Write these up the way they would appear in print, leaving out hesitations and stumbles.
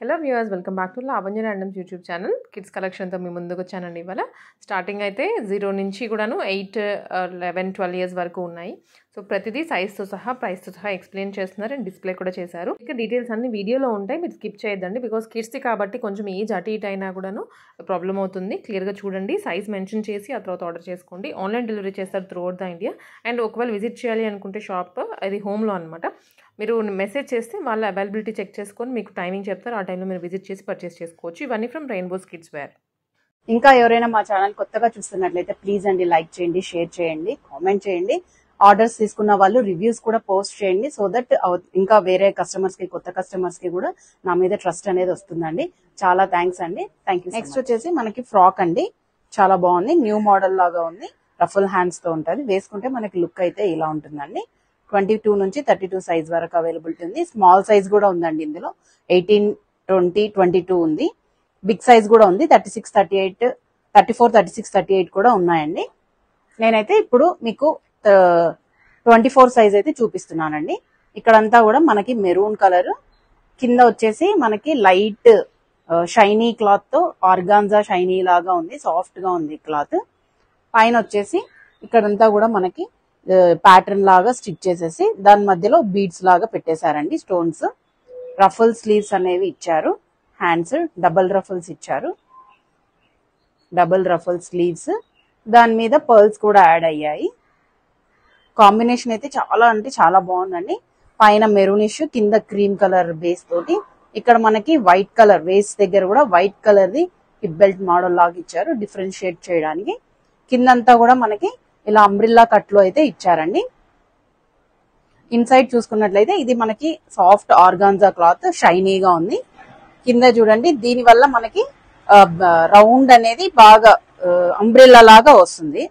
Hello viewers, welcome back to Lavanya randoms YouTube channel. Kids కలెక్షన్తో మీ ముందుకు వచ్చానండి. ఇవాళ స్టార్టింగ్ అయితే 0 నుంచి కూడాను 8, 11, 12 ఇయర్స్ వరకు ఉన్నాయి. సో ప్రతిదీ సైజ్తో సహా ప్రైస్తో సహా ఎక్స్ప్లెయిన్ చేస్తున్నారు అండ్ డిస్ప్లే కూడా చేశారు. ఇక డీటెయిల్స్ అన్ని వీడియోలో ఉంటాయి, మీరు స్కిప్ చేయొద్దండి. బికాస్ కిడ్స్ది కాబట్టి కొంచెం ఏజ్ అటు ఇటు అయినా కూడాను ప్రాబ్లం అవుతుంది. క్లియర్గా చూడండి, సైజ్ మెన్షన్ చేసి ఆ తర్వాత ఆర్డర్ చేసుకోండి. ఆన్లైన్ డెలివరీ చేస్తారు through out the India. And ఒకవేళ విజిట్ చేయాలి అనుకుంటే షాప్ అది హోమ్లో అనమాట. మీరు మెసేజ్ చేస్తే వాళ్ళ అవైలబిలిటీ చెక్ చేసుకొని మీకు టైమింగ్ చెప్తారు. ఆ టైంలో మీరు విజిట్ చేసి పర్చేస్ చేసుకోవచ్చు. ఇవన్నీ ఫ్రమ్ రెయిన్బోస్ కిడ్స్ వేర్. ఇంకా ఎవరైనా మా ఛానల్ కొత్తగా చూస్తున్నట్లయితే ప్లీజ్ అండి లైక్ చేయండి, షేర్ చేయండి, కామెంట్ చేయండి. ఆర్డర్స్ తీసుకున్న వాళ్ళు రివ్యూస్ కూడా పోస్ట్ చేయండి. సో దట్ ఇంకా వేరే కస్టమర్స్ కి, కొత్త కస్టమర్స్ కి కూడా నా మీద ట్రస్ట్ అనేది వస్తుందండి. చాలా థ్యాంక్స్ అండి. Thank you. నెక్స్ట్ వచ్చేసి మనకి ఫ్రాక్ అండి. చాలా బాగుంది, న్యూ మోడల్ లాగా ఉంది. రఫుల్ హ్యాండ్స్ తో ఉంటుంది. వేసుకుంటే మనకి లుక్ అయితే ఇలా ఉంటుందండి. 22 నుంచి 32 సైజ్ వరకు అవైలబిలిటీ ఉంది. స్మాల్ సైజ్ కూడా ఉందండి. ఇందులో 18, 20, 22 ఉంది. బిగ్ సైజ్ కూడా ఉంది. 36, 38, 34, 36, 38 కూడా ఉన్నాయండి. నేనైతే ఇప్పుడు మీకు 24 సైజ్ అయితే చూపిస్తున్నానండి. ఇక్కడంతా కూడా మనకి మెరూన్ కలర్, కింద వచ్చేసి మనకి లైట్ షైనీ క్లాత్ తో ఆర్గాన్జా షైనీ లాగా ఉంది, సాఫ్ట్ గా ఉంది క్లాత్. పైన వచ్చేసి ఇక్కడంతా కూడా మనకి ప్యాటర్న్ లాగా స్టిచ్ చేసేసి దాని మధ్యలో బీడ్స్ లాగా పెట్టేశారండి, స్టోన్స్. రఫుల్ స్లీవ్స్ అనేవి ఇచ్చారు. హ్యాండ్స్ డబుల్ రఫుల్స్ ఇచ్చారు, డబుల్ రఫుల్ స్లీవ్స్. దాని మీద పర్ల్స్ కూడా యాడ్ అయ్యాయి. కాంబినేషన్ అయితే చాలా అంటే చాలా బాగుందండి. పైన మెరూనిష్, కింద క్రీమ్ కలర్ బేస్ తోటి. ఇక్కడ మనకి వైట్ కలర్ వేస్ట్ దగ్గర కూడా white colour the hip belt model లాగా ఇచ్చారు, డిఫరెన్షియేట్ చేయడానికి. కిందంతా కూడా మనకి ఇలా అంబ్రిల్లా కట్ లో అయితే ఇచ్చారండి. ఇన్సైడ్ చూసుకున్నట్లయితే ఇది మనకి సాఫ్ట్ ఆర్గాన్జా క్లాత్, షైనీగా ఉంది. కింద చూడండి, దీని వల్ల మనకి రౌండ్ అనేది బాగా అంబ్రిల్లా లాగా వస్తుంది.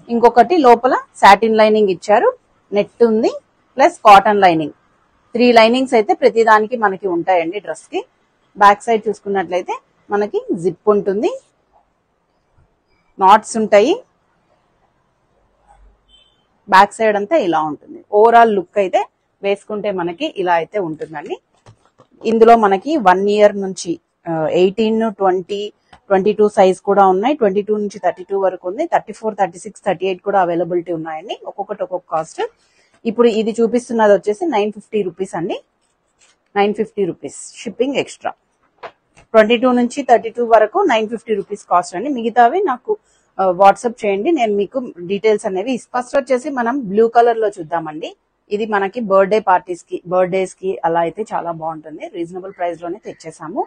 ఇంకొకటి లోపల సాటిన్ లైనింగ్ ఇచ్చారు, నెట్ ఉంది, ప్లస్ కాటన్ లైనింగ్. 3 లైనింగ్స్ అయితే ప్రతిదానికి మనకి ఉంటాయండి డ్రెస్ కి. బ్యాక్ సైడ్ చూసుకున్నట్లయితే మనకి జిప్ ఉంటుంది, నాట్స్ ఉంటాయి. బ్యాక్ సైడ్ అంతా ఇలా ఉంటుంది. ఓవరాల్ లుక్ అయితే వేసుకుంటే మనకి ఇలా అయితే ఉంటుందండి. ఇందులో మనకి 1 ఇయర్ నుంచి 18, 20, 22 సైజ్ కూడా ఉన్నాయి. 22 నుంచి 32 వరకు ఉంది. 34, 36, 38 కూడా అవైలబిలిటీ ఉన్నాయండి. ఒక్కొక్కటి ఒక్కొక్క కాస్ట్. ఇప్పుడు ఇది చూపిస్తున్నది వచ్చేసి 950 రూపీస్ అండి. 950 రూపీస్ షిప్పింగ్ ఎక్స్ట్రా. 22 నుంచి 32 వరకు 950 రూపీస్ కాస్ట్ అండి. మిగతావి నాకు వాట్సాప్ చేయండి, నేను మీకు డీటెయిల్స్ అనేవి. ఫస్ట్ వచ్చేసి మనం బ్లూ కలర్ లో చూద్దామండి. ఇది మనకి బర్త్డే పార్టీస్ కి, బర్త్డేస్ కి అలా అయితే చాలా బాగుంటుంది. రీజనబుల్ ప్రైస్ లోనే తెచ్చేసాము.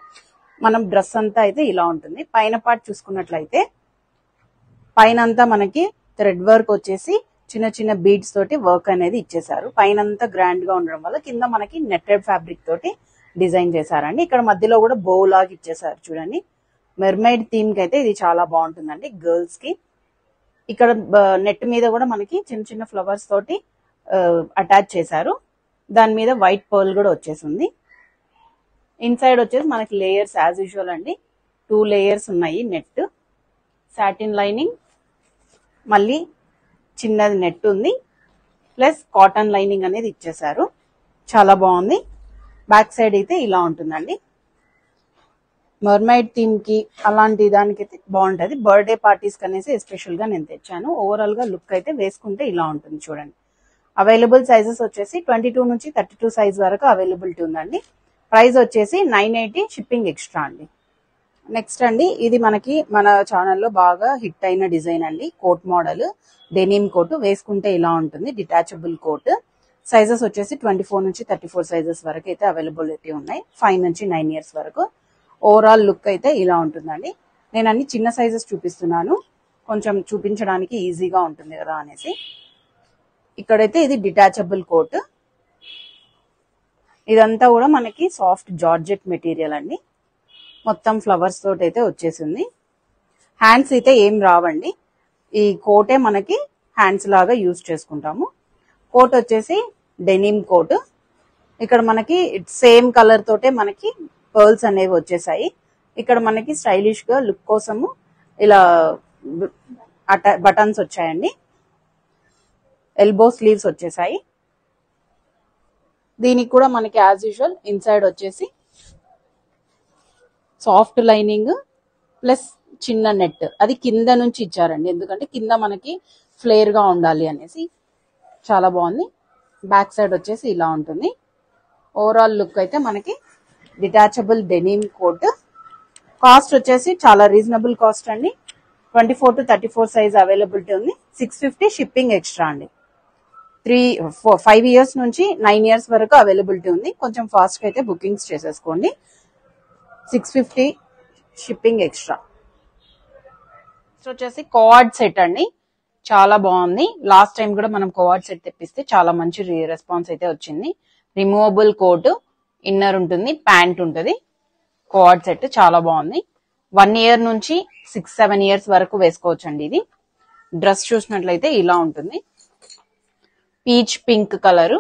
మనం డ్రెస్ అంతా అయితే ఇలా ఉంటుంది. పైన పార్ట్ చూసుకున్నట్లయితే పైన అంతా మనకి థ్రెడ్ వర్క్ వచ్చేసి చిన్న చిన్న బీడ్స్ తోటి వర్క్ అనేది ఇచ్చేసారు. పైన అంతా గ్రాండ్ గా ఉండడం వల్ల కింద మనకి నెట్టెడ్ ఫ్యాబ్రిక్ తోటి డిజైన్ చేశారండి. ఇక్కడ మధ్యలో కూడా బో లాగా ఇచ్చేసారు చూడండి. మెర్మైడ్ థీమ్ కి అయితే ఇది చాలా బాగుంటుందండి గర్ల్స్ కి. ఇక్కడ నెట్ మీద కూడా మనకి చిన్న చిన్న ఫ్లవర్స్ తోటి అటాచ్ చేశారు. దాని మీద వైట్ పర్ల్ కూడా వచ్చేసింది. ఇన్సైడ్ వచ్చేసి మనకి లేయర్స్ యాజ్ యూజువల్ అండి. 2 లేయర్స్ ఉన్నాయి. నెట్, సాటిన్ లైనింగ్, మళ్ళీ చిన్నది నెట్ ఉంది, ప్లస్ కాటన్ లైనింగ్ అనేది ఇచ్చేసారు. చాలా బాగుంది. బ్యాక్ సైడ్ అయితే ఇలా ఉంటుందండి. మర్మైడ్ థీమ్ కి అలాంటి దానికైతే బాగుంటది. బర్త్డే పార్టీస్ కనేసి ఎస్పెషల్ గా నేను తెచ్చాను. ఓవరాల్ గా లుక్ అయితే వేసుకుంటే ఇలా ఉంటుంది చూడండి. అవైలబుల్ సైజెస్ వచ్చేసి 22 నుంచి 32 సైజ్ వరకు అవైలబిలిటీ ఉందండి. ప్రైస్ వచ్చేసి 980 షిప్పింగ్ ఎక్స్ట్రా అండి. నెక్స్ట్ అండి, ఇది మనకి మన ఛానల్లో బాగా హిట్ అయిన డిజైన్ అండి. Coat model, denim coat. వేసుకుంటే ఇలా ఉంటుంది, డిటాచబుల్ కోట్. సైజెస్ వచ్చేసి 24 నుంచి 34 సైజెస్ వరకు అయితే అవైలబిలిటీ ఉన్నాయి. 5 నుంచి 9 ఇయర్స్ వరకు. ఓవరాల్ లుక్ అయితే ఇలా ఉంటుందండి. నేను అన్ని చిన్న సైజెస్ చూపిస్తున్నాను, కొంచెం చూపించడానికి ఈజీగా ఉంటుంది కదా అనేసి. ఇక్కడైతే ఇది డిటాచబుల్ కోట్. ఇదంతా కూడా మనకి సాఫ్ట్ జార్జెట్ మెటీరియల్ అండి. మొత్తం ఫ్లవర్స్ తోటి అయితే వచ్చేసింది. హ్యాండ్స్ అయితే ఏం రావండి. ఈ కోటే మనకి హ్యాండ్స్ లాగా యూజ్ చేసుకుంటాము. కోట్ వచ్చేసి డెనిమ్ కోట్. ఇక్కడ మనకి సేమ్ కలర్ తోటే మనకి పర్ల్స్ అనేవి వచ్చేసాయి. ఇక్కడ మనకి స్టైలిష్ గా లుక్ కోసము ఇలా బటన్స్ వచ్చాయండి. ఎల్బో స్లీవ్స్ వచ్చేసాయి. దీనికి కూడా మనకి యాజ్ యూజువల్ ఇన్సైడ్ వచ్చేసి సాఫ్ట్ లైనింగ్ ప్లస్ చిన్న నెట్, అది కింద నుంచి ఇచ్చారండి, ఎందుకంటే కింద మనకి ఫ్లేర్ గా ఉండాలి అనేసి. చాలా బాగుంది. బ్యాక్ సైడ్ వచ్చేసి ఇలా ఉంటుంది. ఓవరాల్ లుక్ అయితే మనకి డిటాచబుల్ డెనిమ్ కోట్. కాస్ట్ వచ్చేసి చాలా రీజనబుల్ కాస్ట్ అండి. 24 to 34 సైజ్ అవైలబిలిటీ ఉంది. 650 షిప్పింగ్ ఎక్స్ట్రా అండి. 5 years నుంచి 9 years వరకు అవైలబిలిటీ ఉంది. కొంచెం ఫాస్ట్ గా అయితే బుకింగ్స్ చేసేసుకోండి. 650 షిప్పింగ్ ఎక్స్ట్రా. వచ్చేసి కోఆర్డ్ సెట్ అండి, చాలా బాగుంది. లాస్ట్ టైం కూడా మనం కోఆర్డ్ సెట్ తెప్పిస్తే చాలా మంచి రెస్పాన్స్ అయితే వచ్చింది. రిమూవబుల్ కోట్, ఇన్నర్ ఉంటుంది, ప్యాంట్ ఉంటుంది. కోఆర్డ్ సెట్ చాలా బాగుంది. 1 year నుంచి 6-7 years వరకు వేసుకోవచ్చు అండి. ఇది డ్రెస్ చూసినట్లయితే ఇలా ఉంటుంది. Peach pink colour,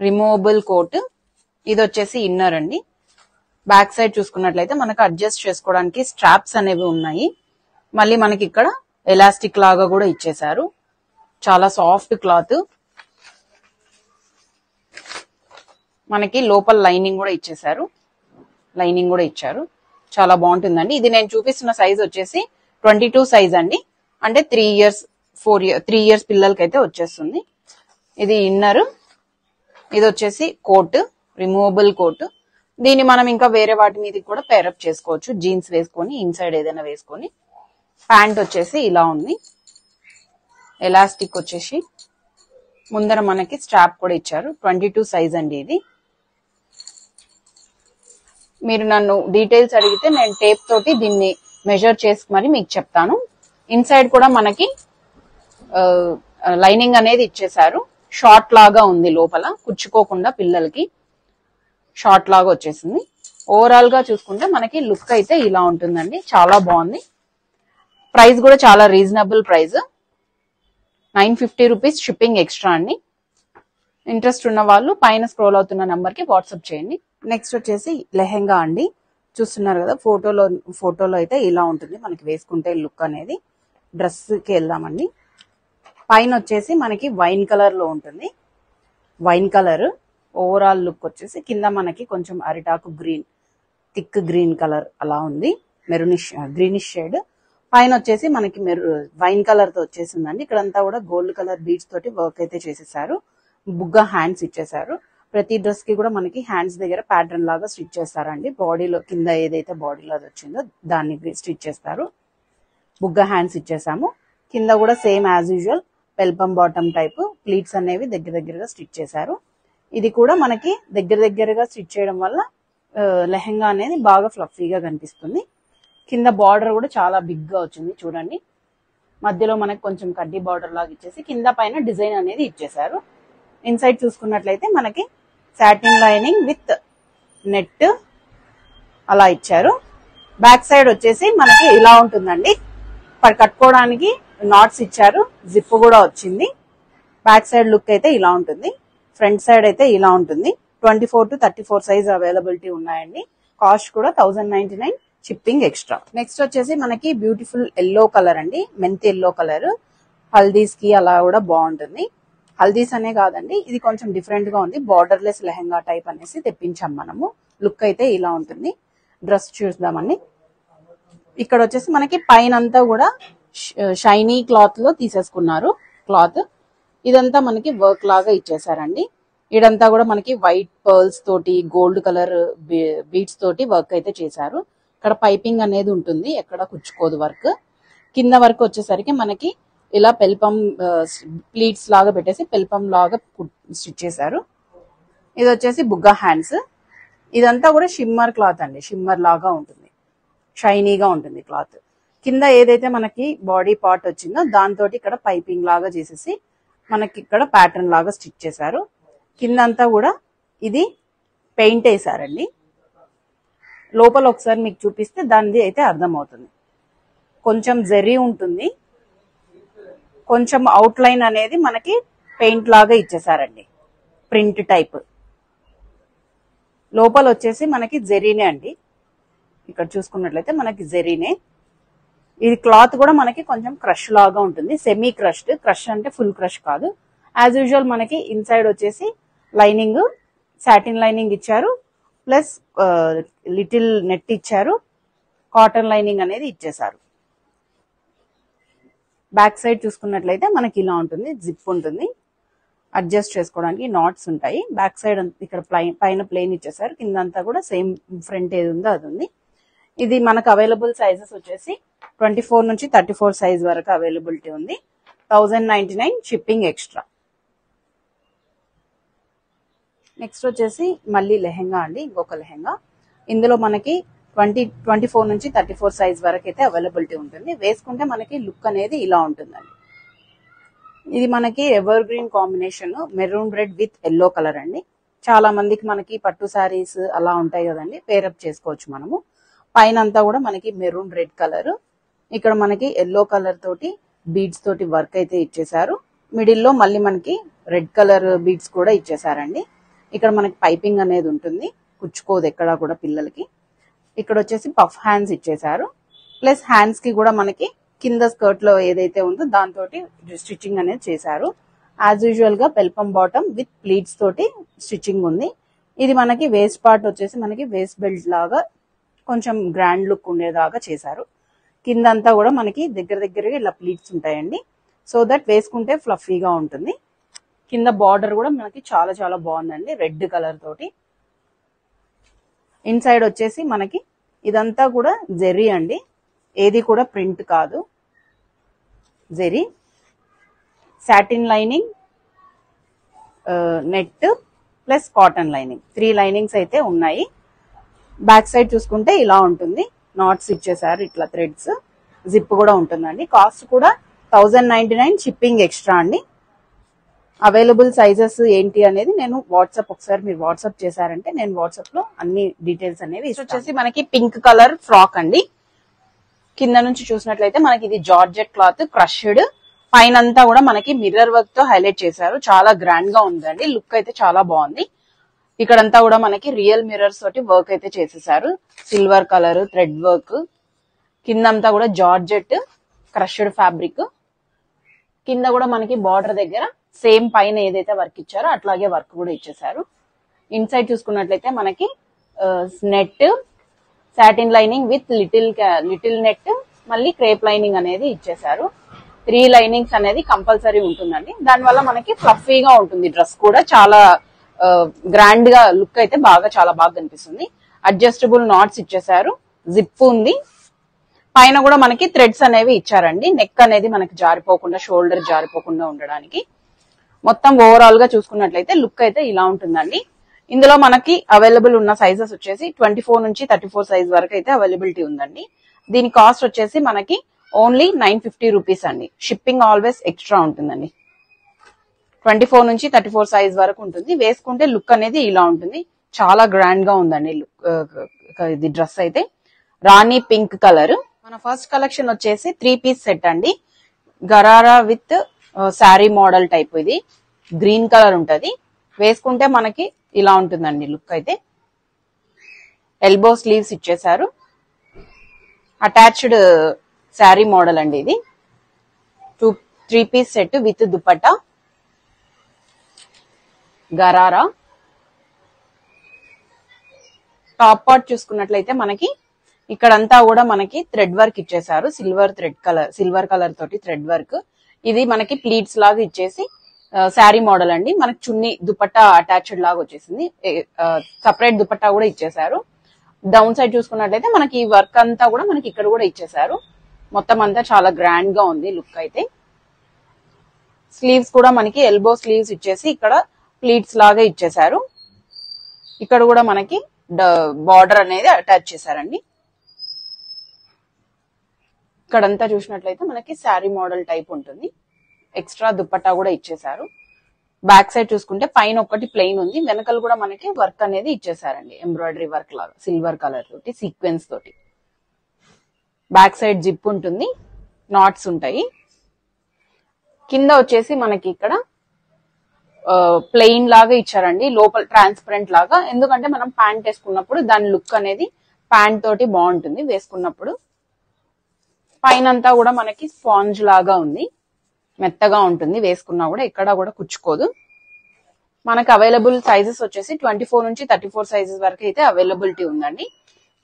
removable coat. ఇది వచ్చేసి ఇన్నర్ అండి. బ్యాక్ సైడ్ చూసుకున్నట్లయితే మనకు అడ్జస్ట్ చేసుకోవడానికి స్ట్రాప్స్ అనేవి ఉన్నాయి. మళ్ళీ మనకి ఇక్కడ ఎలాస్టిక్ లాగా కూడా ఇచ్చేసారు. చాలా సాఫ్ట్ క్లాత్. మనకి లోపల లైనింగ్ కూడా ఇచ్చేసారు. లైనింగ్ కూడా ఇచ్చారు. చాలా బాగుంటుందండి. ఇది నేను చూపిస్తున్న సైజ్ వచ్చేసి 22 సైజ్ అండి. అంటే 3 years 3 years పిల్లలకైతే వచ్చేస్తుంది. ఇది ఇన్నర్. ఇది వచ్చేసి కోట్, రిమూవబుల్ కోట్. దీన్ని మనం ఇంకా వేరే వాటి మీద కూడా పేరప్ చేసుకోవచ్చు. జీన్స్ వేసుకొని ఇన్సైడ్ ఏదైనా వేసుకొని. ప్యాంట్ వచ్చేసి ఇలా ఉంది. ఎలాస్టిక్ వచ్చేసి ముందర మనకి స్ట్రాప్ కూడా ఇచ్చారు. 22 సైజ్ అండి ఇది. మీరు నన్ను డీటెయిల్స్ అడిగితే నేను టేప్ తోటి దీన్ని మెజర్ చేసి మరి మీకు చెప్తాను. ఇన్సైడ్ కూడా మనకి లైనింగ్ అనేది ఇచ్చేసారు. షార్ట్ లాగా ఉంది, లోపల కుచ్చుకోకుండా పిల్లలకి షార్ట్ లాగా వచ్చేసింది. ఓవరాల్ గా చూసుకుంటే మనకి లుక్ అయితే ఇలా ఉంటుందండి. చాలా బాగుంది. ప్రైస్ కూడా చాలా reasonable price. 950 rupees shipping extra అండి. ఇంట్రెస్ట్ ఉన్న వాళ్ళు పైన స్క్రోల్ అవుతున్న నంబర్ కి వాట్సాప్ చేయండి. నెక్స్ట్ వచ్చేసి లెహెంగా అండి. చూస్తున్నారు కదా, ఫోటోలో అయితే ఇలా ఉంటుంది మనకి వేసుకుంటే లుక్ అనేది. డ్రెస్ కి వెళ్దామండి. పైన వచ్చేసి మనకి వైన్ కలర్ లో ఉంటుంది. వైన్ కలర్ ఓవరాల్ లుక్ వచ్చేసి కింద మనకి కొంచెం అరిటాకు గ్రీన్, థిక్ గ్రీన్ కలర్ అలా ఉంది. Maroonish greenish shade. పైన వచ్చేసి మనకి వైన్ కలర్ తో వచ్చేసిందండి. ఇక్కడంతా కూడా గోల్డ్ కలర్ బీడ్స్ తోటి వర్క్ అయితే చేసేసారు. బుగ్గ హ్యాండ్స్ ఇచ్చేసారు. ప్రతి డ్రెస్ కి కూడా మనకి హ్యాండ్స్ దగ్గర ప్యాటర్న్ లాగా స్టిచ్ చేస్తారండి. బాడీలో కింద ఏదైతే బాడీలో అది వచ్చిందో దాన్ని స్టిచ్ చేస్తారు. బుగ్గ హ్యాండ్స్ ఇచ్చేసాము. కింద కూడా same as usual peplum bottom type pleats అనేవి దగ్గరగా స్టిచ్ చేశారు. ఇది కూడా మనకి దగ్గరగా స్టిచ్ చేయడం వల్ల లెహెంగా అనేది బాగా ఫ్లఫీగా కనిపిస్తుంది. కింద బార్డర్ కూడా చాలా బిగ్ గా వచ్చింది చూడండి. మధ్యలో మనకి కొంచెం కడ్డీ బార్డర్ లాగా ఇచ్చేసి కింద పైన డిజైన్ అనేది ఇచ్చేసారు. ఇన్సైడ్ చూసుకున్నట్లయితే మనకి సాటిన్ లైనింగ్ విత్ నెట్ అలా ఇచ్చారు. బ్యాక్ సైడ్ వచ్చేసి మనకి ఇలా ఉంటుందండి. కట్టుకోవడానికి నాట్స్ ఇచ్చారు. జిప్ కూడా వచ్చింది. బ్యాక్ సైడ్ లుక్ అయితే ఇలా ఉంటుంది. ఫ్రంట్ సైడ్ అయితే ఇలా ఉంటుంది. 24 to 34 సైజ్ అవైలబిలిటీ ఉన్నాయండి. కాస్ట్ కూడా 1099 షిప్పింగ్ ఎక్స్ట్రా. నెక్స్ట్ వచ్చేసి మనకి బ్యూటిఫుల్ ఎల్లో కలర్ అండి. మెంతి ఎల్లో కలర్. హల్దీస్ కి అలా కూడా బాగుంటుంది. హల్దీస్ అనే కాదండి, ఇది కొంచెం డిఫరెంట్ గా ఉంది. బార్డర్లెస్ లెహెంగా టైప్ అనేసి తెప్పించాం మనము. లుక్ అయితే ఇలా ఉంటుంది. డ్రెస్ చూద్దామండి. ఇక్కడ వచ్చేసి మనకి పైన అంతా కూడా షైనీ క్లాత్ లో తీసేసుకున్నారు. క్లాత్ ఇదంతా మనకి వర్క్ లాగా ఇచ్చేసారండి. ఇదంతా కూడా మనకి వైట్ పర్ల్స్ తోటి గోల్డ్ కలర్ బీడ్స్ తోటి వర్క్ అయితే చేశారు. ఇక్కడ పైపింగ్ అనేది ఉంటుంది, ఎక్కడ కుచ్చుకోదు వర్క్. కింద వర్క్ వచ్చేసరికి మనకి ఇలా పెల్పం ప్లీట్స్ లాగా పెట్టేసి పెల్పం లాగా స్టిచ్ చేశారు. ఇది వచ్చేసి బుగ్గ హ్యాండ్స్. ఇదంతా కూడా షిమ్మర్ క్లాత్ అండి. షిమ్మర్ లాగా ఉంటుంది, షైనీగా ఉంటుంది క్లాత్. కింద ఏదైతే మనకి బాడీ పార్ట్ వచ్చిందో దాంతో ఇక్కడ పైపింగ్ లాగా చేసేసి మనకి ఇక్కడ ప్యాటర్న్ లాగా స్టిచ్ చేశారు. కిందంతా కూడా ఇది పెయింట్ వేసారండి. లోపల ఒకసారి మీకు చూపిస్తే దానిది అయితే అర్థమవుతుంది. కొంచెం జరీ ఉంటుంది, కొంచెం అవుట్ లైన్ అనేది మనకి పెయింట్ లాగా ఇచ్చేసారండి, ప్రింట్ టైప్. లోపల వచ్చేసి మనకి జరీనే అండి. ఇక్కడ చూసుకున్నట్లయితే మనకి జరీనే. ఇది క్లాత్ కూడా మనకి కొంచెం క్రష్ లాగా ఉంటుంది, సెమీ క్రష్డ్. క్రష్ అంటే ఫుల్ క్రష్ కాదు. యాజ్ యూజువల్ మనకి ఇన్సైడ్ వచ్చేసి లైనింగ్ సాటిన్ లైనింగ్ ఇచ్చారు. ప్లస్ లిటిల్ నెట్ ఇచ్చారు, కాటన్ లైనింగ్ అనేది ఇచ్చేసారు. బ్యాక్ సైడ్ చూసుకున్నట్లయితే మనకి ఇలా ఉంటుంది, జిప్ ఉంటుంది, అడ్జస్ట్ చేసుకోవడానికి నాట్స్ ఉంటాయి. బ్యాక్ సైడ్ ఇక్కడ పైన ప్లెయిన్ ఇచ్చేసారు, కిందంతా కూడా సేమ్ ఫ్రంట్ ఏది ఉందో అది ఉంది. ఇది మనకు అవైలబుల్ సైజెస్ వచ్చేసి 24 నుంచి 34 సైజ్ వరకు అవైలబిలిటీ ఉంది. 1099 షిప్పింగ్ ఎక్స్ట్రా. నెక్స్ట్ వచ్చేసి మళ్ళీ లెహెంగా అండి, ఇంకొక లెహెంగా. ఇందులో మనకి 24 నుంచి 34 సైజ్ వరకు అయితే అవైలబిలిటీ ఉంటుంది. వేసుకుంటే మనకి లుక్ అనేది ఇలా ఉంటుందండి. ఇది మనకి ever green combination, maroon red with yellow colour అండి. చాలా మందికి మనకి పట్టు శారీస్ అలా ఉంటాయి కదండి, పేరప్ చేసుకోవచ్చు మనము. పైన అంతా కూడా మనకి మెరూన్ రెడ్ కలర్, ఇక్కడ మనకి ఎల్లో కలర్ తోటి బీడ్స్ తోటి వర్క్ అయితే ఇచ్చేసారు. మిడిల్ లో మళ్ళీ మనకి రెడ్ కలర్ బీడ్స్ కూడా ఇచ్చేసారండి. ఇక్కడ మనకి పైపింగ్ అనేది ఉంటుంది, కుచ్చుకోదు ఎక్కడా కూడా పిల్లలకి. ఇక్కడ వచ్చేసి పఫ్ హ్యాండ్స్ ఇచ్చేసారు, ప్లస్ హ్యాండ్స్ కి కూడా మనకి కింద స్కర్ట్ లో ఏదైతే ఉందో దాంతో స్టిచ్చింగ్ అనేది చేశారు. యాజ్ యూజువల్ గా పెల్పం బాటమ్ విత్ ప్లీట్స్ తోటి స్టిచ్చింగ్ ఉంది. ఇది మనకి వేస్ట్ పార్ట్ వచ్చేసి మనకి వేస్ట్ బెల్ట్ లాగా కొంచెం గ్రాండ్ లుక్ ఉండేదాకా చేశారు. కిందంతా కూడా మనకి దగ్గరగా ఇలా ప్లీట్స్ ఉంటాయండి, సో దట్ వేసుకుంటే ఫ్లఫీగా ఉంటుంది. కింద బార్డర్ కూడా మనకి చాలా చాలా బాగుందండి, రెడ్ కలర్ తోటి. ఇన్సైడ్ వచ్చేసి మనకి ఇదంతా కూడా జెరీ అండి, ఏది కూడా ప్రింట్ కాదు, జెరీ. Satin lining, net plus cotton lining, 3 linings అయితే ఉన్నాయి. బ్యాక్ సైడ్ చూసుకుంటే ఇలా ఉంటుంది, నాట్స్ ఇచ్చేసారు ఇట్లా థ్రెడ్స్, జిప్ కూడా ఉంటుందండి. కాస్ట్ కూడా 1099 షిప్పింగ్ ఎక్స్ట్రా అండి. అవైలబుల్ సైజెస్ ఏంటి అనేది నేను వాట్సాప్, ఒకసారి మీరు వాట్సాప్ చేశారంటే నేను వాట్సాప్ లో అన్ని డీటెయిల్స్ అనేవి. వచ్చేసి మనకి పింక్ కలర్ ఫ్రాక్ అండి. కింద నుంచి చూసినట్లయితే మనకి ఇది జార్జెట్ క్లాత్, క్రష్డ్. పైన అంతా కూడా మనకి మిర్రర్ వర్క్ తో హైలైట్ చేశారు, చాలా గ్రాండ్ గా ఉందండి, లుక్ అయితే చాలా బాగుంది. ఇక్కడంతా కూడా మనకి రియల్ మిర్రర్స్ తోటి వర్క్ అయితే చేసేసారు, సిల్వర్ కలర్ థ్రెడ్ వర్క్. కిందంతా కూడా జార్జెట్ క్రష్డ్ ఫ్యాబ్రిక్. కింద కూడా మనకి బార్డర్ దగ్గర సేమ్ పైన ఏదైతే వర్క్ ఇచ్చారో అట్లాగే వర్క్ కూడా ఇచ్చేసారు. ఇన్సైడ్ చూసుకున్నట్లయితే మనకి net, satin lining with little net, మళ్ళీ క్రేప్ లైనింగ్ అనేది ఇచ్చేసారు. 3 లైనింగ్స్ అనేది కంపల్సరీ ఉంటుందండి, దానివల్ల మనకి ఫ్లఫీగా ఉంటుంది. డ్రెస్ కూడా చాలా గ్రాండ్ గా లుక్ అయితే చాలా బాగా కనిపిస్తుంది. అడ్జస్టబుల్ నాట్స్ ఇచ్చేసారు, జిప్ ఉంది. పైన కూడా మనకి థ్రెడ్స్ అనేవి ఇచ్చారండి, నెక్ అనేది మనకి జారిపోకుండా, షోల్డర్ జారిపోకుండా ఉండడానికి. మొత్తం ఓవరాల్ గా చూసుకున్నట్లయితే లుక్ అయితే ఇలా ఉంటుందండి. ఇందులో మనకి అవైలబుల్ ఉన్న సైజెస్ వచ్చేసి 24 నుంచి 34 సైజ్ వరకు అయితే అవైలబిలిటీ ఉందండి. దీని కాస్ట్ వచ్చేసి మనకి ఓన్లీ 950 రూపీస్ అండి. షిప్పింగ్ ఆల్వేస్ ఎక్స్ట్రా ఉంటుందండి. 24 నుంచి 34 సైజ్ వరకు ఉంటుంది. వేసుకుంటే లుక్ అనేది ఇలా ఉంటుంది, చాలా గ్రాండ్ గా ఉందండి లుక్. ఇది డ్రెస్ అయితే రాణి పింక్ కలర్. మన ఫస్ట్ కలెక్షన్ వచ్చేసి 3 పీస్ సెట్ అండి, gharara with sari model type. ఇది గ్రీన్ కలర్ ఉంటది, వేసుకుంటే మనకి ఇలా ఉంటుందండి లుక్ అయితే. ఎల్బో స్లీవ్స్ ఇచ్చేసారు, అటాచ్డ్ శారీ మోడల్ అండి ఇది. 3 piece set with dupatta, gharara. Top part చూసుకున్నట్లయితే మనకి ఇక్కడంతా కూడా మనకి థ్రెడ్ వర్క్ ఇచ్చేసారు, సిల్వర్ కలర్ తోటి థ్రెడ్ వర్క్. ఇది మనకి ప్లీట్స్ లాగా ఇచ్చేసి శారీ మోడల్ అండి. మనకి చున్నీ దుపట్టా అటాచ్డ్ లాగా వచ్చేసింది, సపరేట్ దుపట్టా కూడా ఇచ్చేసారు. డౌన్ సైడ్ చూసుకున్నట్లయితే మనకి ఈ వర్క్ అంతా కూడా మనకి ఇక్కడ కూడా ఇచ్చేసారు. మొత్తం అంతా చాలా గ్రాండ్ గా ఉంది లుక్ అయితే. స్లీవ్స్ కూడా మనకి ఎల్బో స్లీవ్స్ ఇచ్చేసి ఇక్కడ ప్లీట్స్ లాగా ఇచ్చేసారు. ఇక్కడ కూడా మనకి బార్డర్ అనేది అటాచ్ చేశారండి. ఇక్కడంతా చూసినట్లయితే మనకి శారీ మోడల్ టైప్ ఉంటుంది, ఎక్స్ట్రా దుపట్టా కూడా ఇచ్చేసారు. బ్యాక్ సైడ్ చూసుకుంటే పైన ఒకటి ప్లెయిన్ ఉంది, వెనకలు కూడా మనకి వర్క్ అనేది ఇచ్చేసారండి, ఎంబ్రాయిడరీ వర్క్ లాగా సిల్వర్ కలర్ తోటి సీక్వెన్స్ తోటి. బ్యాక్ సైడ్ జిప్ ఉంటుంది, నాట్స్ ఉంటాయి. కింద వచ్చేసి మనకి ఇక్కడ ప్లెయిన్ లాగా ఇచ్చారండి, లోపల ట్రాన్స్పరెంట్ లాగా. ఎందుకంటే మనం ప్యాంట్ వేసుకున్నప్పుడు దాని లుక్ అనేది ప్యాంట్ తోటి బాగుంటుంది వేసుకున్నప్పుడు. పైన అంతా కూడా మనకి స్పాంజ్ లాగా ఉంది, మెత్తగా ఉంటుంది, వేసుకున్నా కూడా ఎక్కడా కూడా కుచ్చుకోదు. మనకు అవైలబుల్ సైజెస్ వచ్చేసి 24 నుంచి 34 సైజెస్ వరకు అయితే అవైలబిలిటీ ఉందండి.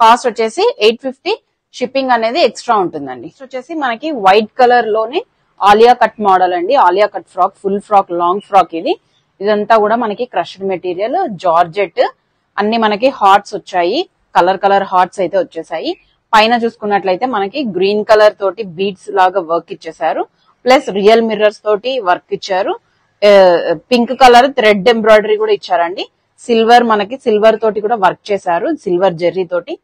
కాస్ట్ వచ్చేసి 850, షిప్పింగ్ అనేది ఎక్స్ట్రా ఉంటుందండి. వచ్చేసి మనకి వైట్ కలర్ లోనే ఆలియా కట్ మోడల్ అండి. Alia cut frock, full frock, long frock. ఇదంతా కూడా మనకి క్రష్డ్ మెటీరియల్, జార్జెట్. అన్ని మనకి హార్ట్స్ వచ్చాయి, కలర్ హార్ట్స్ అయితే వచ్చేసాయి. పైన చూసుకున్నట్లయితే మనకి గ్రీన్ కలర్ తోటి బీడ్స్ లాగా వర్క్ ఇచ్చేసారు, ప్లస్ రియల్ మిర్రర్స్ తోటి వర్క్ ఇచ్చారు. పింక్ కలర్ థ్రెడ్ ఎంబ్రాయిడరీ కూడా ఇచ్చారండి. సిల్వర్, మనకి సిల్వర్ తోటి కూడా వర్క్ చేశారు, సిల్వర్ జెర్రీ తోటి.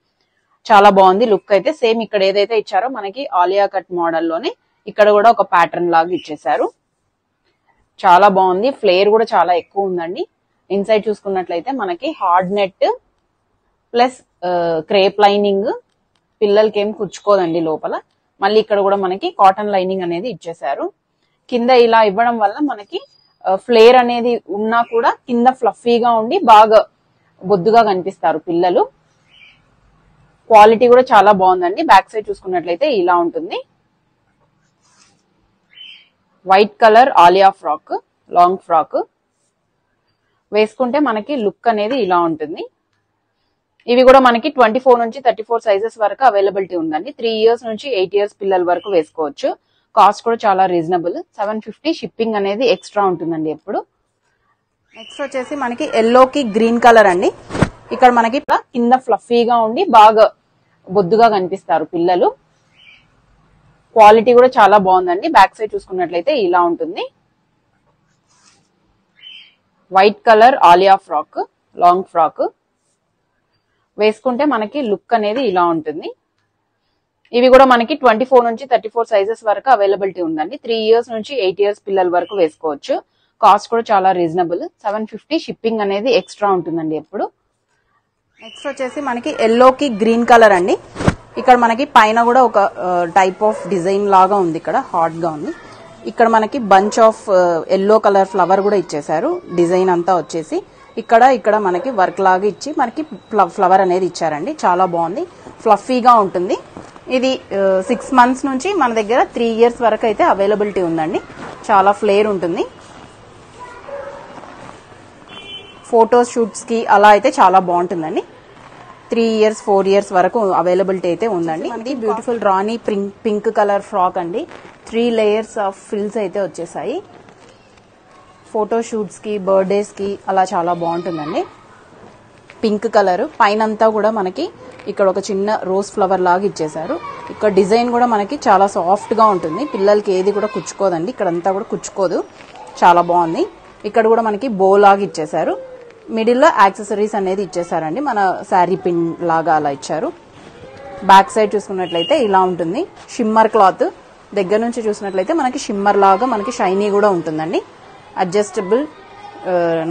చాలా బాగుంది లుక్ అయితే. సేమ్ ఇక్కడ ఏదైతే ఇచ్చారో మనకి ఆలియా కట్ మోడల్ లోనే ఇక్కడ కూడా ఒక ప్యాటర్న్ లాగా ఇచ్చేసారు. చాలా బాగుంది. ఫ్లేర్ కూడా చాలా ఎక్కువ ఉందండి. ఇన్సైడ్ చూసుకున్నట్లయితే మనకి hard net plus crepe lining. పిల్లలకి ఏం కుచ్చుకోదండి లోపల. మళ్ళీ ఇక్కడ కూడా మనకి కాటన్ లైనింగ్ అనేది ఇచ్చేసారు. కింద ఇలా ఇవ్వడం వల్ల మనకి ఫ్లేర్ అనేది ఉన్నా కూడా కింద ఫ్లఫీగా ఉండి బాగా బొద్దుగా కనిపిస్తారు పిల్లలు. క్వాలిటీ కూడా చాలా బాగుందండి. బ్యాక్ సైడ్ చూసుకున్నట్లయితే ఇలా ఉంటుంది. White colour Alia frock, long frock. వేసుకుంటే మనకి లుక్ అనేది ఇలా ఉంటుంది. ఇవి కూడా మనకి 24 నుంచి 34 సైజెస్ వరకు అవైలబిలిటీ ఉందండి. 3 ఇయర్స్ నుంచి 8 ఇయర్స్ పిల్లల వరకు వేసుకోవచ్చు. కాస్ట్ కూడా చాలా రీజనబుల్. 750, షిప్పింగ్ అనేది ఎక్స్ట్రా ఉంటుందండి ఎప్పుడు. నెక్స్ట్ వచ్చేసి మనకి ఎల్లోకి గ్రీన్ కలర్ అండి. ఇక్కడ మనకి కింద ఫ్లఫీగా ఉండి బాగా బొద్దుగా కనిపిస్తారు పిల్లలు. క్వాలిటీ కూడా చాలా బాగుందండి. బ్యాక్ సైడ్ చూసుకున్నట్లయితే ఇలా ఉంటుంది. White colour Alia frock, long frock. వేసుకుంటే మనకి లుక్ అనేది ఇలా ఉంటుంది. ఇవి కూడా మనకి 24 నుంచి 34 సైజెస్ వరకు అవైలబిలిటీ ఉందండి. 3 ఇయర్స్ నుంచి 8 ఇయర్స్ పిల్లల వరకు వేసుకోవచ్చు. కాస్ట్ కూడా చాలా రీజనబుల్. 750, షిప్పింగ్ అనేది ఎక్స్ట్రా ఉంటుందండి ఎప్పుడు. నెక్స్ట్ వచ్చేసి మనకి ఎల్లోకి గ్రీన్ కలర్ అండి. ఇక్కడ మనకి పైన కూడా ఒక టైప్ ఆఫ్ డిజైన్ లాగా ఉంది. ఇక్కడ హాట్ గా ఉంది. ఇక్కడ మనకి bunch of yellow colour flower కూడా ఇచ్చేసారు. డిజైన్ అంతా వచ్చేసి ఇక్కడ మనకి వర్క్ లాగా ఇచ్చి మనకి ఫ్లవర్ అనేది ఇచ్చారండి. చాలా బాగుంది. ఫ్లఫీగా ఉంటుంది. ఇది 6 మంత్స్ నుంచి మన దగ్గర 3 ఇయర్స్ వరకు అయితే అవైలబిలిటీ ఉందండి. చాలా ఫ్లేర్ ఉంటుంది. ఫోటో షూట్స్ కి అలా అయితే చాలా బాగుంటుందండి. 3 ఇయర్స్ 4 ఇయర్స్ వరకు అవైలబిలిటీ అయితే ఉందండి. మనకి బ్యూటిఫుల్ రాణి పింక్ కలర్ ఫ్రాక్ అండి. 3 లేయర్స్ ఆఫ్ ఫ్రిల్స్ అయితే వచ్చేసాయి. ఫోటో షూట్స్ కి, బర్త్డేస్ కి అలా చాలా బాగుంటుందండి. పింక్ కలర్ పైన అంతా కూడా మనకి ఇక్కడ ఒక చిన్న రోజ్ ఫ్లవర్ లాగా ఇచ్చేసారు. ఇక్కడ డిజైన్ కూడా మనకి చాలా సాఫ్ట్ గా ఉంటుంది. పిల్లలకి ఏది కూడా కుచ్చుకోదండి. ఇక్కడంతా కూడా కుచ్చుకోదు. చాలా బాగుంది. ఇక్కడ కూడా మనకి బో లాగా ఇచ్చేసారు. మిడిల్ లో యాక్సెసరీస్ అనేది ఇచ్చేసారండి. మన శారీ పిన్ లాగా అలా ఇచ్చారు. బ్యాక్ సైడ్ చూసుకున్నట్లయితే ఇలా ఉంటుంది. షిమ్మర్ క్లాత్ దగ్గర నుంచి చూసినట్లయితే మనకి షిమ్మర్ లాగా మనకి షైనీ కూడా ఉంటుందండి. అడ్జస్టబుల్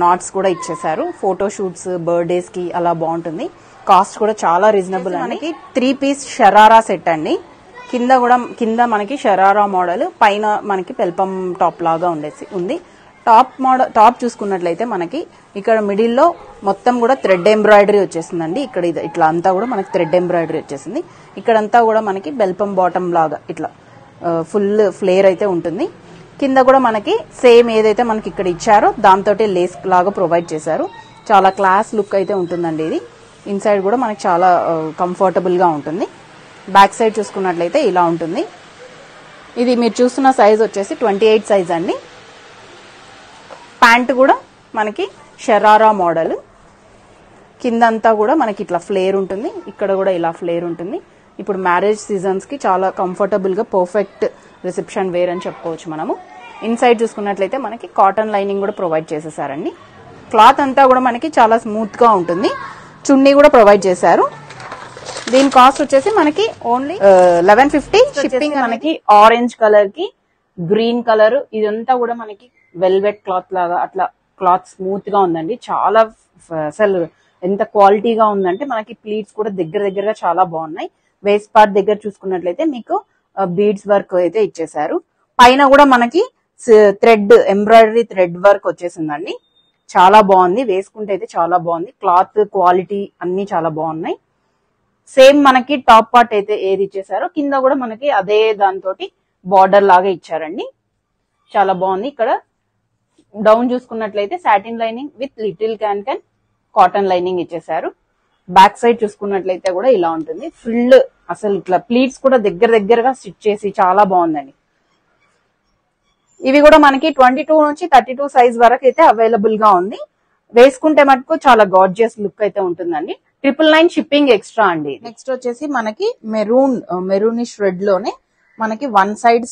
నాట్స్ కూడా ఇచ్చేసారు. ఫోటో షూట్స్, బర్త్డేస్ కి అలా బాగుంటుంది. కాస్ట్ కూడా చాలా రీజనబుల్. మనకి 3 పీస్ షరారా సెట్ అండి. కింద మనకి షరారా మోడల్, పైన మనకి పెల్పం టాప్ లాగా ఉంది. టాప్ చూసుకున్నట్లయితే మనకి ఇక్కడ మిడిల్ లో మొత్తం కూడా థ్రెడ్ ఎంబ్రాయిడరీ వచ్చేసిందండి. ఇక్కడ ఇట్లా అంతా కూడా మనకి థ్రెడ్ ఎంబ్రాయిడరీ వచ్చేసింది. ఇక్కడంతా కూడా మనకి బెల్పం బాటమ్ లాగా ఇట్లా ఫుల్ ఫ్లేర్ అయితే ఉంటుంది. కింద కూడా మనకి సేమ్ ఏదైతే మనకి ఇక్కడ ఇచ్చారో దాంతో లేస్ లాగా ప్రొవైడ్ చేశారు. చాలా క్లాస్ లుక్ అయితే ఉంటుందండి ఇది. ఇన్సైడ్ కూడా మనకి చాలా కంఫర్టబుల్ గా ఉంటుంది. బ్యాక్ సైడ్ చూసుకున్నట్లయితే ఇలా ఉంటుంది. ఇది మీరు చూస్తున్న సైజ్ వచ్చేసి 28 సైజ్ అండి. ప్యాంట్ కూడా మనకి షరారా మోడల్. కిందంతా కూడా మనకి ఇట్లా ఫ్లేర్ ఉంటుంది. ఇక్కడ కూడా ఇలా ఫ్లేర్ ఉంటుంది. ఇప్పుడు మ్యారేజ్ సీజన్స్ కి చాలా కంఫర్టబుల్ గా పర్ఫెక్ట్ రిసెప్షన్ వేర్ అని చెప్పుకోవచ్చు మనము. ఇన్సైడ్ చూసుకున్నట్లయితే మనకి కాటన్ లైనింగ్ కూడా ప్రొవైడ్ చేసేసారండి. క్లాత్ అంతా కూడా మనకి చాలా స్మూత్ గా ఉంటుంది. చున్నీ కూడా ప్రొవైడ్ చేశారు. దీని కాస్ట్ వచ్చేసి మనకి ఓన్లీ 1150. షిప్పింగ్ మనకి ఆరెంజ్ కలర్ కి గ్రీన్ కలర్ ఇదంతా కూడా మనకి వెల్వెట్ క్లాత్ లాగా అట్లా క్లాత్ స్మూత్ గా ఉందండి. చాలా అసలు ఎంత క్వాలిటీగా ఉందంటే మనకి ప్లీట్స్ కూడా దగ్గరగా చాలా బాగున్నాయి. వేస్ట్ పార్ట్ దగ్గర చూసుకున్నట్లయితే మీకు బీడ్స్ వర్క్ అయితే ఇచ్చేసారు. పైన కూడా మనకి థ్రెడ్ ఎంబ్రాయిడరీ థ్రెడ్ వర్క్ వచ్చేసిందండి. చాలా బాగుంది. వేసుకుంటే అయితే చాలా బాగుంది. క్లాత్ క్వాలిటీ అన్ని చాలా బాగున్నాయి. సేమ్ మనకి టాప్ పార్ట్ అయితే ఏది ఇచ్చేసారో కింద కూడా మనకి అదే దాంతో బార్డర్ లాగా ఇచ్చారండి. చాలా బాగుంది. ఇక్కడ డౌన్ చూసుకున్నట్లయితే satin lining with little can cotton lining ఇచ్చేసారు. బ్యాక్ సైడ్ చూసుకున్నట్లయితే కూడా ఇలా ఉంటుంది. ఫుల్ అసలు ఇట్లా ప్లీట్స్ కూడా దగ్గరగా స్టిచ్ చేసి చాలా బాగుందండి. ఇవి కూడా మనకి 22 నుంచి 32 సైజ్ వరకు అయితే అవైలబుల్ గా ఉంది. వేసుకుంటే మటుకు చాలా గార్జియస్ లుక్ అయితే ఉంటుందండి. 999 షిప్పింగ్ ఎక్స్ట్రా అండి. నెక్స్ట్ వచ్చేసి మనకి మెరూనిష్ రెడ్ లోనే మనకి వన్ సైడ్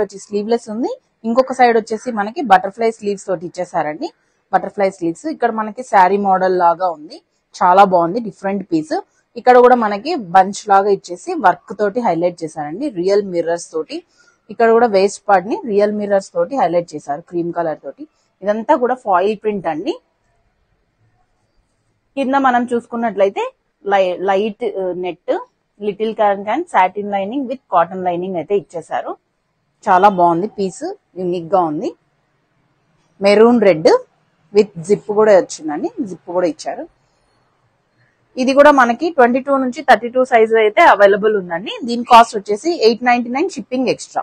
వచ్చి స్లీవ్లెస్ ఉంది. ఇంకొక సైడ్ వచ్చేసి మనకి బటర్ఫ్లై స్లీవ్స్ తోటి ఇచ్చేసారండి. బటర్ఫ్లై స్లీవ్స్ ఇక్కడ మనకి శారీ మోడల్ లాగా ఉంది. చాలా బాగుంది, డిఫరెంట్ పీస్. ఇక్కడ కూడా మనకి బంచ్ లాగా ఇచ్చేసి వర్క్ తోటి హైలైట్ చేశారండి, రియల్ మిర్రర్స్ తోటి. ఇక్కడ కూడా వేస్ట్ పార్ట్ ని రియల్ మిర్రర్స్ తోటి హైలైట్ చేశారు, క్రీమ్ కలర్ తోటి. ఇదంతా కూడా ఫాయిల్ ప్రింట్ అండి. కింద మనం చూసుకున్నట్లయితే light net, little can satin lining with cotton lining అయితే ఇచ్చేసారు. చాలా బాగుంది పీస్, యూనిక్ గా ఉంది. మెరూన్ రెడ్ విత్ జిప్ కూడా వచ్చిందండి, జిప్ కూడా ఇచ్చారు. ఇది కూడా మనకి 22 నుంచి 32 సైజ్ అయితే అవైలబుల్ ఉందండి. దీని కాస్ట్ వచ్చేసి 899 షిప్పింగ్ ఎక్స్ట్రా.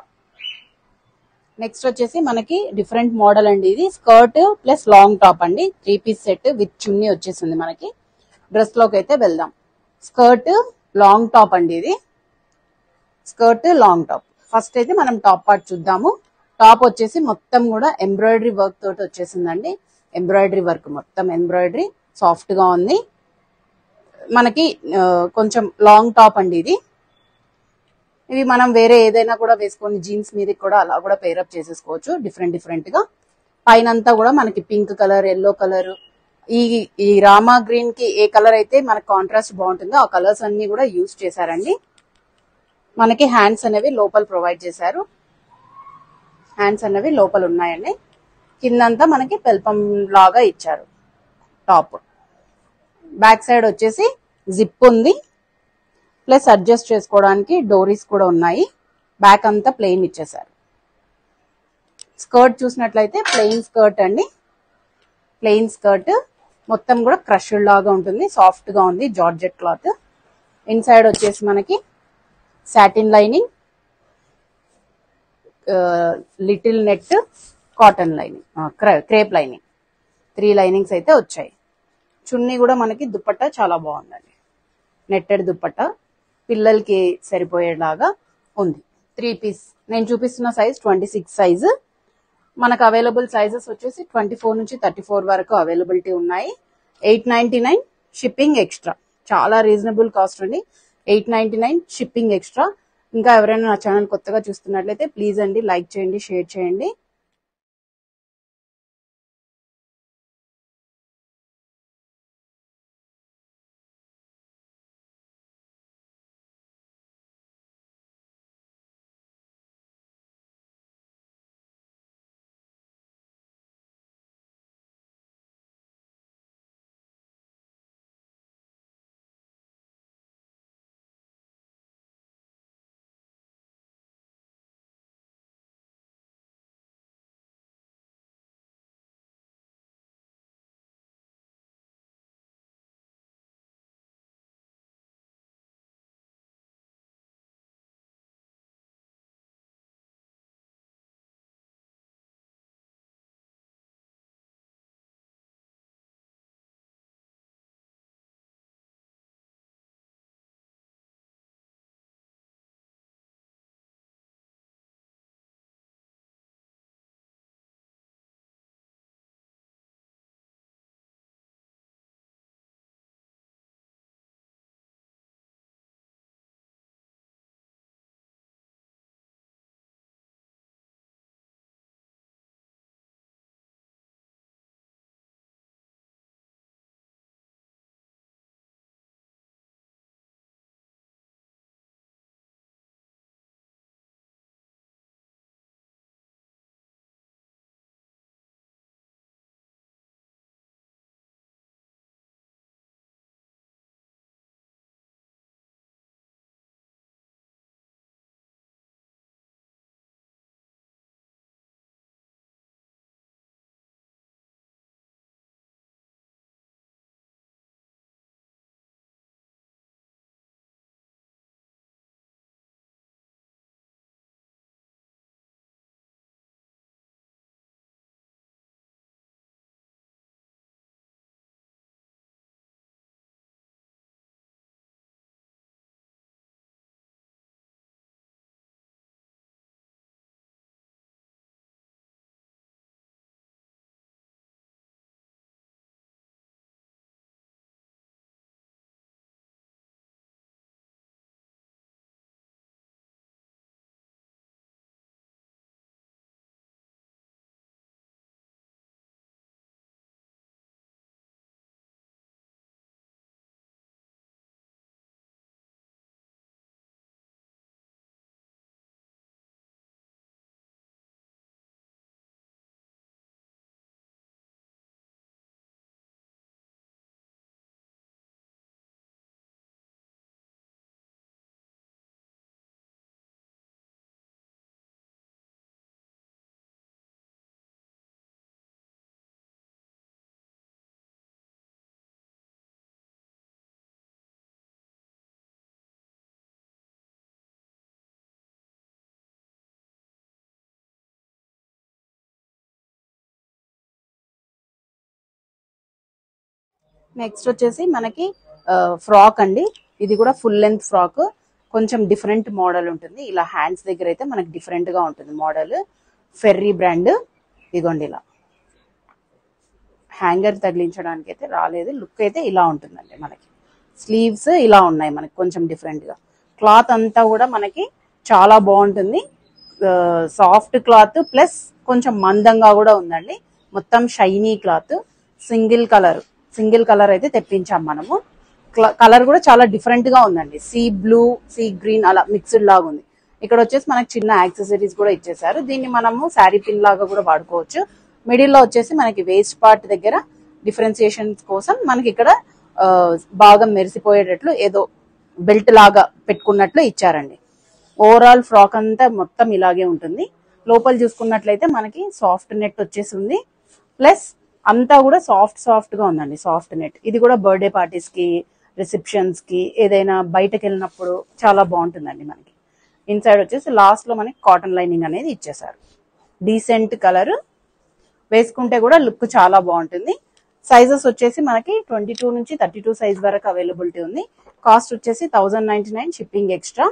నెక్స్ట్ వచ్చేసి మనకి డిఫరెంట్ మోడల్ అండి. ఇది స్కర్ట్ ప్లస్ లాంగ్ టాప్ అండి. 3 పీస్ సెట్ విత్ చున్నీ వచ్చేసింది. మనకి డ్రెస్ లోకి అయితే వెళ్దాం. స్కర్ట్ లాంగ్ టాప్ అండి. ఇది స్కర్ట్ లాంగ్ టాప్. ఫస్ట్ అయితే మనం టాప్ పార్ట్ చూద్దాము. టాప్ వచ్చేసి మొత్తం కూడా ఎంబ్రాయిడరీ వర్క్ తోటి వచ్చేసిందండి. ఎంబ్రాయిడరీ వర్క్, మొత్తం ఎంబ్రాయిడరీ, సాఫ్ట్ గా ఉంది. మనకి కొంచెం లాంగ్ టాప్ అండి. ఇవి మనం వేరే ఏదైనా కూడా వేసుకొని జీన్స్ మీద కూడా అలా కూడా పేరప్ చేసేసుకోవచ్చు, డిఫరెంట్ గా. పైన అంతా కూడా మనకి పింక్ కలర్, ఎల్లో కలర్, ఈ రామా గ్రీన్ కి ఏ కలర్ అయితే మనకి కాంట్రాస్ట్ బాగుంటుందో ఆ కలర్స్ అన్ని కూడా యూజ్ చేశారండి. మనకి హ్యాండ్స్ అనేవి లోపల ప్రొవైడ్ చేశారు. హ్యాండ్స్ అనేవి లోపల ఉన్నాయండి. కిందంతా మనకి పెల్పం లాగా ఇచ్చారు. టాప్ బ్యాక్ సైడ్ వచ్చేసి జిప్ ఉంది, ప్లస్ అడ్జస్ట్ చేసుకోవడానికి డోరీస్ కూడా ఉన్నాయి. బ్యాక్ అంతా ప్లెయిన్ ఇచ్చేసారు. స్కర్ట్ చూసినట్లయితే ప్లెయిన్ స్కర్ట్ అండి. ప్లెయిన్ స్కర్ట్ మొత్తం కూడా క్రష్డ్ లాగా ఉంటుంది, సాఫ్ట్ గా ఉంది, జార్జెట్ క్లాత్. ఇన్సైడ్ వచ్చేసి మనకి satin lining, little net, cotton lining, crepe lining, 3 linings అయితే వచ్చాయి. చున్నీ కూడా మనకి దుపట్టా చాలా బాగుందండి. నెట్టెడ్ దుపట్టా, పిల్లలకి సరిపోయేలాగా ఉంది. 3 పీస్. నేను చూపిస్తున్న సైజ్ 26 సైజు. మనకు అవైలబుల్ సైజెస్ వచ్చేసి 24 నుంచి 34 వరకు అవైలబిలిటీ ఉన్నాయి. 899 షిప్పింగ్ ఎక్స్ట్రా. చాలా రీజనబుల్ కాస్ట్ అండి. 899 షిప్పింగ్ ఎక్స్ట్రా. ఇంకా ఎవరైనా నా ఛానల్ కొత్తగా చూస్తున్నట్లయితే ప్లీజ్ అండి లైక్ చేయండి, షేర్ చేయండి. నెక్స్ట్ వచ్చేసి మనకి ఫ్రాక్ అండి. ఇది కూడా ఫుల్ లెంత్ ఫ్రాక్, కొంచెం డిఫరెంట్ మోడల్ ఉంటుంది. ఇలా హ్యాండ్స్ దగ్గర అయితే మనకి డిఫరెంట్ గా ఉంటుంది మోడల్. Ferry brand. ఇదిగోండి ఇలా హ్యాంగర్ తగిలించడానికి అయితే రాలేదు. లుక్ అయితే ఇలా ఉంటుందండి. మనకి స్లీవ్స్ ఇలా ఉన్నాయి, మనకి కొంచెం డిఫరెంట్ గా. క్లాత్ అంతా కూడా మనకి చాలా బాగుంటుంది. సాఫ్ట్ క్లాత్ ప్లస్ కొంచెం మందంగా కూడా ఉందండి. మొత్తం షైనీ క్లాత్. సింగిల్ కలర్ అయితే తెప్పించాం మనము. కలర్ కూడా చాలా డిఫరెంట్ గా ఉందండి. సీ బ్లూ, సీ గ్రీన్ అలా మిక్స్డ్ లాగా ఉంది. ఇక్కడ వచ్చేసి మనకి చిన్న యాక్సెసరీస్ కూడా ఇచ్చేసారు. దీన్ని మనము శారీ పిన్ లాగా కూడా వాడుకోవచ్చు. మిడిల్ లో వచ్చేసి మనకి వేస్ట్ పార్ట్ దగ్గర డిఫరెన్సియేషన్ కోసం మనకి ఇక్కడ బాగా మెరిసిపోయేటట్లు ఏదో బెల్ట్ లాగా పెట్టుకున్నట్లు ఇచ్చారండి. ఓవరాల్ ఫ్రాక్ అంతా మొత్తం ఇలాగే ఉంటుంది. లోపల చూసుకున్నట్లయితే మనకి సాఫ్ట్ నెట్ వచ్చేసి ఉంది. ప్లస్ అంతా కూడా సాఫ్ట్ గా ఉందండి. Soft net. ఇది కూడా బర్త్డే పార్టీస్ కి, రిసెప్షన్స్ కి, ఏదైనా బయటకు వెళ్ళినప్పుడు చాలా బాగుంటుందండి మనకి. ఇన్సైడ్ వచ్చేసి లాస్ట్ లో మనకి కాటన్ లైనింగ్ అనేది ఇచ్చేసారు. డీసెంట్ కలర్, వేసుకుంటే కూడా లుక్ చాలా బాగుంటుంది. సైజెస్ వచ్చేసి మనకి 22 నుంచి 32 సైజ్ వరకు అవైలబిలిటీ ఉంది. కాస్ట్ వచ్చేసి 1099 షిప్పింగ్ ఎక్స్ట్రా.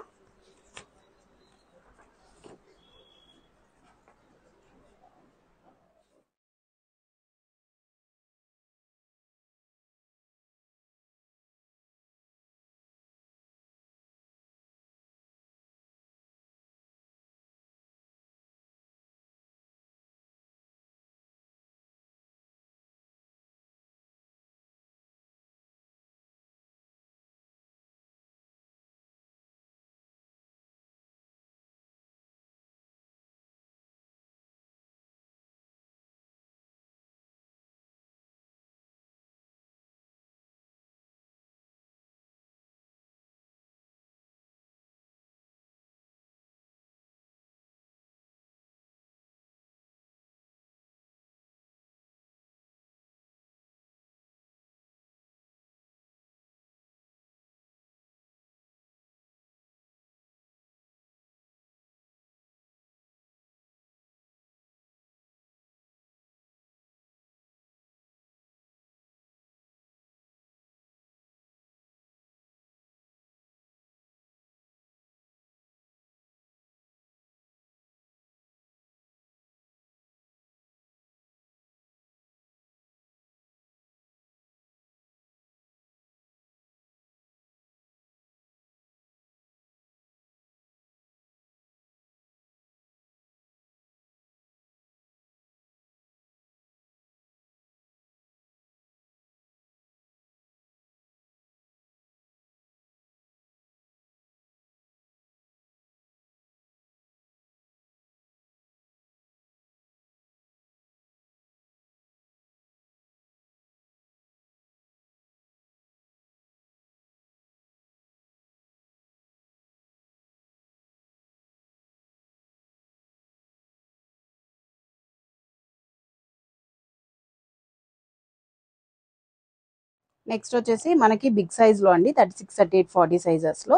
నెక్స్ట్ వచ్చేసి మనకి బిగ్ సైజ్ లో అండి, 36, 38, 40 సైజెస్ లో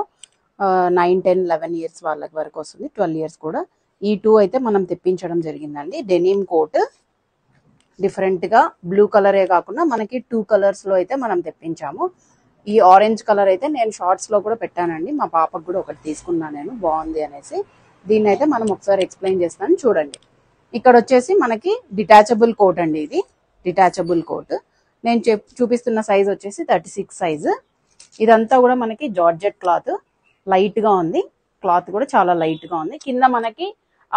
9, 10, 11 ఇయర్స్ వాళ్ళకి వరకు వస్తుంది. 12 ఇయర్స్ కూడా. ఈ 2 అయితే మనం తెప్పించడం జరిగిందండి. డెనిమ్ కోట్, డిఫరెంట్ గా బ్లూ కలరే కాకుండా మనకి 2 కలర్స్ లో అయితే మనం తెప్పించాము. ఈ ఆరెంజ్ కలర్ అయితే నేను షార్ట్స్ లో కూడా పెట్టానండి. మా పాపకు కూడా ఒకటి తీసుకున్నాను నేను, బాగుంది అనేసి. దీన్ని అయితే మనం ఒకసారి ఎక్స్ప్లెయిన్ చేస్తాను చూడండి. ఇక్కడ వచ్చేసి మనకి డిటాచబుల్ కోట్ అండి. ఇది డిటాచబుల్ కోట్. నేను చూపిస్తున్న సైజ్ వచ్చేసి 36 సైజు. ఇదంతా కూడా మనకి జార్జెట్ క్లాత్, లైట్ గా ఉంది. క్లాత్ కూడా చాలా లైట్ గా ఉంది. కింద మనకి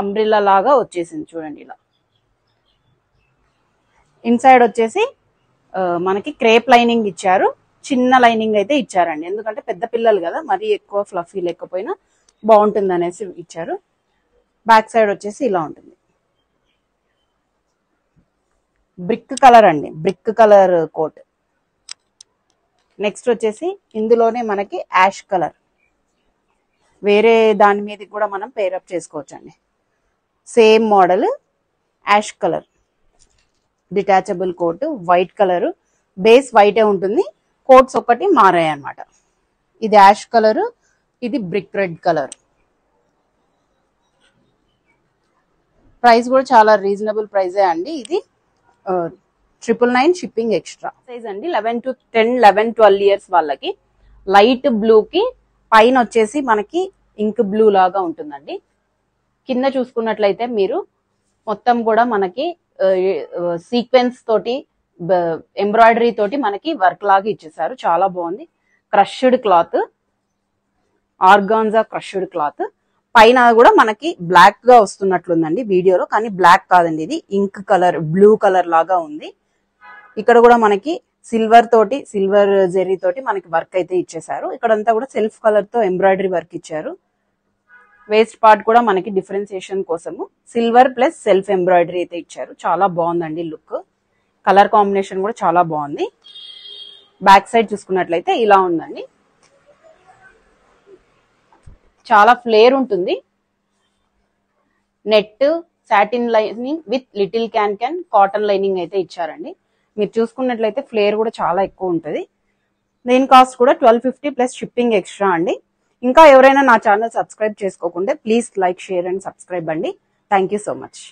అంబ్రిల్లా లాగా వచ్చేసింది చూడండి ఇలా. ఇన్సైడ్ వచ్చేసి మనకి క్రేప్ లైనింగ్ ఇచ్చారు. చిన్న లైనింగ్ అయితే ఇచ్చారండి, ఎందుకంటే పెద్ద పిల్లలు కదా, మరీ ఎక్కువ ఫ్లఫీ లేకపోయినా బాగుంటుంది అనేసి ఇచ్చారు. బ్యాక్ సైడ్ వచ్చేసి ఇలా ఉంటుంది. బ్రిక్ కలర్ అండి, బ్రిక్ కలర్ కోట్. నెక్స్ట్ వచ్చేసి ఇందులోనే మనకి యాష్ కలర్, వేరే దాని మీద కూడా మనం పేరప్ చేసుకోవచ్చు అండి. Same model ash colour detachable coat. White colour, base వైటే ఉంటుంది, కోట్స్ ఒకటి మారాయి అన్నమాట. ఇది యాష్ కలర్, ఇది బ్రిక్ రెడ్ కలర్. ప్రైస్ కూడా చాలా రీజనబుల్ ప్రైజే అండి. ఇది 999 షిప్పింగ్ ఎక్స్ట్రా. సైజ్ అండి 11 ఇయర్స్ వాళ్ళకి. లైట్ బ్లూ కి పైన వచ్చేసి మనకి ఇంక్ బ్లూ లాగా ఉంటుందండి. కింద చూసుకున్నట్లయితే మీరు మొత్తం కూడా మనకి సీక్వెన్స్ తోటి ఎంబ్రాయిడరీ తోటి మనకి వర్క్ లాగా ఇచ్చేసారు. చాలా బాగుంది. Crushed cloth, organza crushed cloth. పైన కూడా మనకి బ్లాక్ గా వస్తున్నట్లుందండి వీడియోలో, కానీ బ్లాక్ కాదండి, ఇది ఇంక్ కలర్ బ్లూ కలర్ లాగా ఉంది. ఇక్కడ కూడా మనకి సిల్వర్ జెరీ తోటి మనకి వర్క్ అయితే ఇచ్చేసారు. ఇక్కడంతా కూడా సెల్ఫ్ కలర్ తో ఎంబ్రాయిడరీ వర్క్ ఇచ్చారు. వేస్ట్ పార్ట్ కూడా మనకి డిఫరెన్సియేషన్ కోసము సిల్వర్ ప్లస్ సెల్ఫ్ ఎంబ్రాయిడరీ అయితే ఇచ్చారు. చాలా బాగుందండి లుక్. కలర్ కాంబినేషన్ కూడా చాలా బాగుంది. బ్యాక్ సైడ్ చూసుకున్నట్లయితే ఇలా ఉందండి. చాలా ఫ్లేర్ ఉంటుంది. Net satin lining with little can cotton lining అయితే ఇచ్చారండి. మీరు చూసుకున్నట్లయితే ఫ్లేర్ కూడా చాలా ఎక్కువ ఉంటుంది. దీని కాస్ట్ కూడా 1250 ప్లస్ షిప్పింగ్ ఎక్స్ట్రా అండి. ఇంకా ఎవరైనా నా ఛానల్ సబ్స్క్రైబ్ చేసుకోకుంటే please like, share and subscribe అండి. Thank you so much.